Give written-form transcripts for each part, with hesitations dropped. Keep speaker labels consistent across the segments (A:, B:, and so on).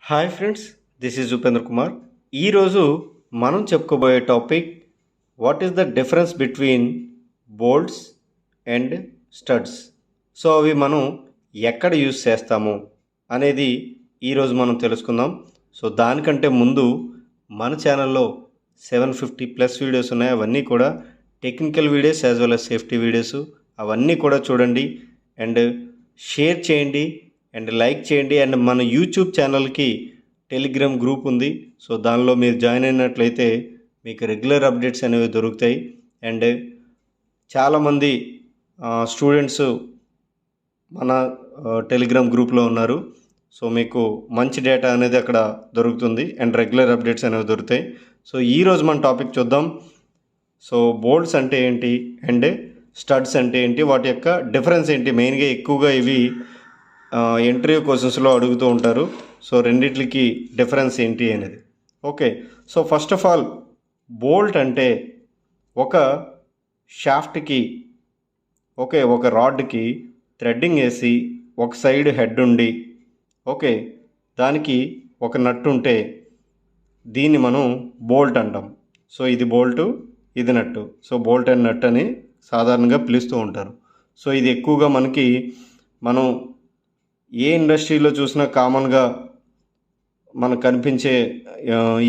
A: Hi friends, this is Upendra Kumar. ఈరోజు మనం చెప్పుకోబోయే topic what is the difference between bolts and studs. So అవి మనం ఎక్కడ యూజ్ చేస్తాము అనేది ఈరోజు మనం తెలుసుకుందాం. సో దానికంటే ముందు మన ఛానల్లో 750+ వీడియోస్ ఉన్నాయి. అవన్నీ కూడా technical videos as well as safety videos. అవన్నీ కూడా చూడండి అండ్ షేర్ చేయండి అండ్ లైక్ చేయండి. అండ్ మన యూట్యూబ్ ఛానల్కి టెలిగ్రామ్ గ్రూప్ ఉంది. సో దానిలో మీరు జాయిన్ అయినట్లయితే మీకు రెగ్యులర్ అప్డేట్స్ అనేవి దొరుకుతాయి. అండ్ చాలామంది స్టూడెంట్స్ మన టెలిగ్రామ్ గ్రూప్లో ఉన్నారు. సో మీకు మంచి డేటా అనేది అక్కడ దొరుకుతుంది అండ్ రెగ్యులర్ అప్డేట్స్ అనేవి దొరుకుతాయి. సో ఈరోజు మన టాపిక్ చూద్దాం. సో బోల్ట్స్ అంటే ఏంటి అండ్ స్టడ్స్ అంటే ఏంటి, వాటి యొక్క డిఫరెన్స్ ఏంటి. మెయిన్గా ఎక్కువగా ఇవి ఇంటర్వ్యూ క్వశ్చన్స్లో అడుగుతూ ఉంటారు. సో రెండిట్లకి డిఫరెన్స్ ఏంటి అనేది. Okay, so first of all bolt అంటే ఒక షాఫ్ట్కి ఒక రాడ్కి థ్రెడ్డింగ్ వేసి ఒక సైడ్ హెడ్ ఉండి దానికి ఒక నట్టు ఉంటే దీన్ని మనం బోల్ట్ అంటాం. సో ఇది బోల్టు, ఇది నట్టు. సో బోల్ట్ అండ్ నట్ అని సాధారణంగా పిలుస్తూ ఉంటారు. సో ఇది ఎక్కువగా మనం ఏ ఇండస్ట్రీలో చూసినా కామన్గా మనకు కనిపించే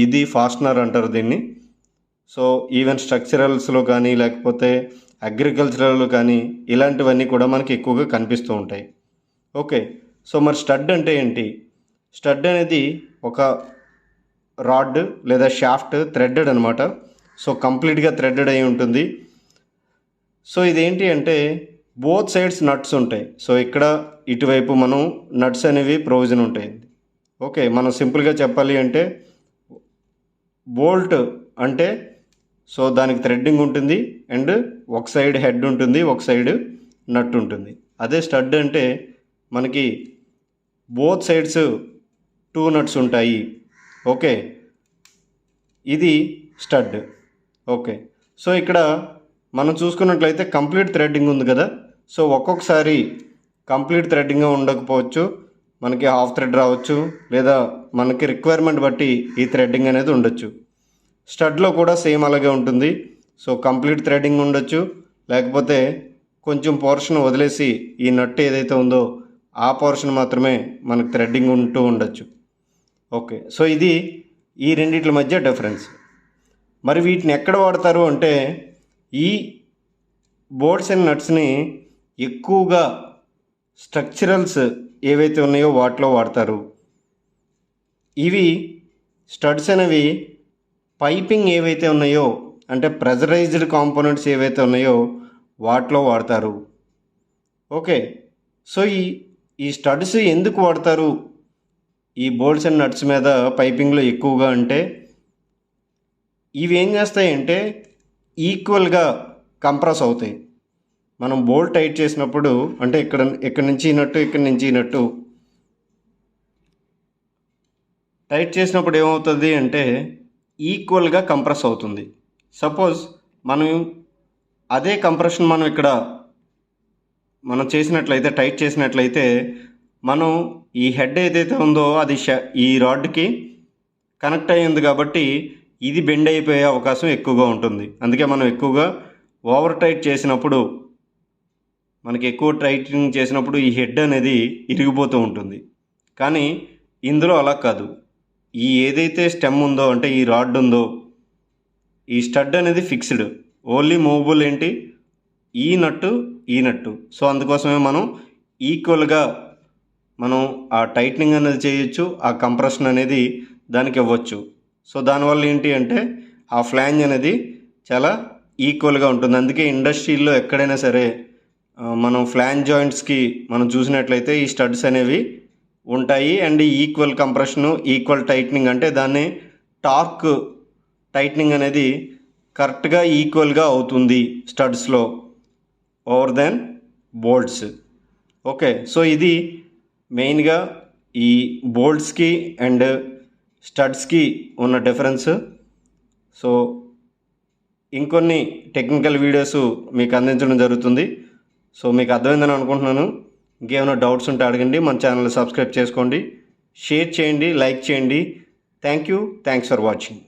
A: ఇది ఫాస్ట్నర్ అంటారు దీన్ని. సో ఈవెన్ స్ట్రక్చరల్స్లో కానీ లేకపోతే అగ్రికల్చరల్ కానీ ఇలాంటివన్నీ కూడా మనకి ఎక్కువగా కనిపిస్తూ ఉంటాయి. ఓకే, సో మరి స్టడ్ అంటే ఏంటి? స్టడ్ అనేది ఒక రాడ్ లేదా షాఫ్ట్ థ్రెడెడ్ అనమాట. సో కంప్లీట్గా థ్రెడెడ్ అయి ఉంటుంది. సో ఇదేంటి అంటే బోత్ సైడ్స్ నట్స్ ఉంటాయి. సో ఇక్కడ ఇటువైపు మనం నట్స్ అనేవి ప్రొవిజన్ ఉంటాయి. ఓకే, మనం సింపుల్గా చెప్పాలి అంటే బోల్ట్ అంటే సో దానికి థ్రెడ్డింగ్ ఉంటుంది అండ్ ఒక సైడ్ హెడ్ ఉంటుంది, ఒక సైడ్ నట్ ఉంటుంది. అదే స్టడ్ అంటే మనకి బోత్ సైడ్స్ 2 నట్స్ ఉంటాయి. ఓకే, ఇది స్టడ్. ఓకే, సో ఇక్కడ మనం చూసుకున్నట్లయితే కంప్లీట్ థ్రెడ్డింగ్ ఉంది కదా. సో ఒక్కొక్కసారి కంప్లీట్ థ్రెడ్డింగ్గా ఉండకపోవచ్చు, మనకి హాఫ్ థ్రెడ్ రావచ్చు, లేదా మనకి రిక్వైర్మెంట్ బట్టి ఈ థ్రెడ్డింగ్ అనేది ఉండొచ్చు. స్టడ్లో కూడా సేమ్ అలాగే ఉంటుంది. సో కంప్లీట్ థ్రెడ్డింగ్ ఉండొచ్చు, లేకపోతే కొంచెం పోర్షన్ వదిలేసి ఈ నట్ ఏదైతే ఉందో ఆ పోర్షన్ మాత్రమే మనకు థ్రెడ్డింగ్ ఉంటూ ఉండొచ్చు. ఓకే, సో ఇది ఈ రెండిట్ల మధ్య డిఫరెన్స్. మరి వీటిని ఎక్కడ వాడతారు అంటే ఈ బోల్ట్స్ అండ్ నట్స్ని ఎక్కువగా స్ట్రక్చరల్స్ ఏవైతే ఉన్నాయో వాటిలో వాడతారు. ఇవి స్టడ్స్ అనేవి పైపింగ్ ఏవైతే ఉన్నాయో అంటే ప్రెజరైజ్డ్ కాంపోనెంట్స్ ఏవైతే ఉన్నాయో వాటిలో వాడతారు. ఓకే, సో ఈ స్టడ్స్ ఎందుకు వాడతారు ఈ బోల్ట్స్ అండ్ నట్స్ మీద పైపింగ్లో ఎక్కువగా అంటే ఇవి ఏం చేస్తాయంటే ఈక్వల్గా కంప్రెస్ అవుతాయి. మనం బోల్ట్ టైట్ చేసినప్పుడు అంటే ఇక్కడ నుంచి నట్టు, ఇక్కడ నుంచి నట్టు టైట్ చేసినప్పుడు ఏమవుతుంది అంటే ఈక్వల్గా కంప్రెస్ అవుతుంది. సపోజ్ మనం అదే కంప్రెషన్ మనం చేసినట్లయితే, టైట్ చేసినట్లయితే మనం ఈ హెడ్ ఏదైతే ఉందో అది ఈ రాడ్కి కనెక్ట్ అయ్యింది కాబట్టి ఇది బెండ్ అయిపోయే అవకాశం ఎక్కువగా ఉంటుంది. అందుకే మనం ఎక్కువగా ఓవర్ టైట్ చేసినప్పుడు, మనకి ఎక్కువ టైటింగ్ చేసినప్పుడు ఈ హెడ్ అనేది ఇరిగిపోతూ ఉంటుంది. కానీ ఇందులో అలా కాదు. ఈ ఏదైతే స్టెమ్ ఉందో అంటే ఈ రాడ్ ఉందో ఈ స్టడ్ అనేది ఫిక్స్డ్. ఓన్లీ మూవబుల్ ఏంటి ఈ నట్టు. సో అందుకోసమే మనం ఈక్వల్గా మనం ఆ టైట్నింగ్ అనేది చేయొచ్చు, ఆ కంప్రెషన్ అనేది దానికి ఇవ్వచ్చు. సో దానివల్ల ఏంటి అంటే ఆ ఫ్లాంజ్ అనేది చాలా ఈక్వల్గా ఉంటుంది. అందుకే ఇండస్ట్రీల్లో ఎక్కడైనా సరే మనం ఫ్లాంజ్ జాయింట్స్కి మనం చూసినట్లయితే ఈ స్టడ్స్ అనేవి ఉంటాయి. And equal compression, equal tightening అంటే దాన్ని టార్క్ టైట్నింగ్ అనేది కరెక్ట్గా ఈక్వల్గా అవుతుంది స్టడ్స్లో over then bolts. Okay, so ఇది మెయిన్గా ఈ బోల్ట్స్కి అండ్ స్టడ్స్కి ఉన్న డిఫరెన్స్. సో ఇంకొన్ని టెక్నికల్ వీడియోస్ మీకు అందించడం జరుగుతుంది. సో మీకు అర్థమైందని అనుకుంటున్నాను. ఇంకేమైనా డౌట్స్ ఉంటే అడగండి. మన ఛానల్ సబ్స్క్రైబ్ చేసుకోండి. షేర్ చేయండి, లైక్ చేయండి. Thanks for watching.